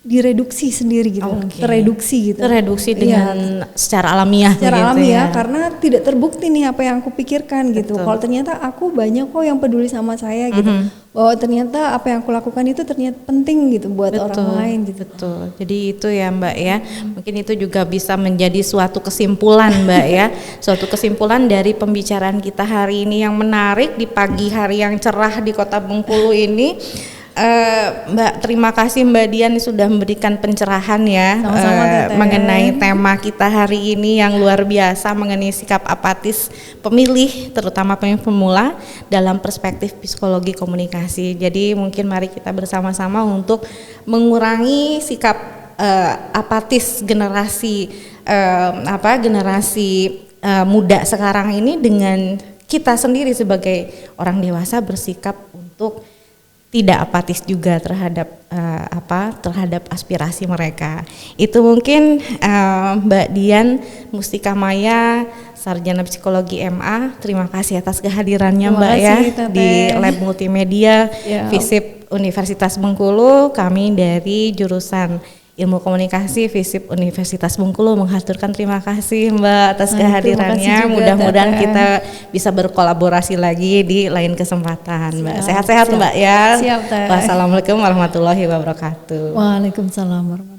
direduksi sendiri gitu, tereduksi dengan secara alamiah karena tidak terbukti nih apa yang aku pikirkan gitu. Kalau ternyata aku banyak kok yang peduli sama saya gitu, bahwa ternyata apa yang aku lakukan itu ternyata penting gitu buat orang lain gitu. Jadi itu ya Mbak ya, mungkin itu juga bisa menjadi suatu kesimpulan Mbak ya, suatu kesimpulan dari pembicaraan kita hari ini yang menarik di pagi hari yang cerah di Kota Bengkulu ini. Mbak, terima kasih Mbak Dian sudah memberikan pencerahan ya mengenai tema kita hari ini yang luar biasa mengenai sikap apatis pemilih, terutama pemilih pemula dalam perspektif psikologi komunikasi. Jadi mungkin mari kita bersama-sama untuk mengurangi sikap apatis generasi muda sekarang ini dengan kita sendiri sebagai orang dewasa bersikap untuk tidak apatis juga terhadap terhadap aspirasi mereka. Itu mungkin Mbak Dian Mustika Maya, Sarjana Psikologi MA. Terima kasih atas kehadirannya Mbak ya di Lab Multimedia FISIP Universitas Bengkulu. Kami dari jurusan Ilmu Komunikasi FISIP Universitas Bengkulu menghaturkan terima kasih Mbak atas kehadirannya. Mudah-mudahan kita bisa berkolaborasi lagi di lain kesempatan Mbak. Sehat-sehat Mbak ya. Siap, Teh. Wassalamualaikum warahmatullahi wabarakatuh. Waalaikumsalam warahmatullahi wabarakatuh.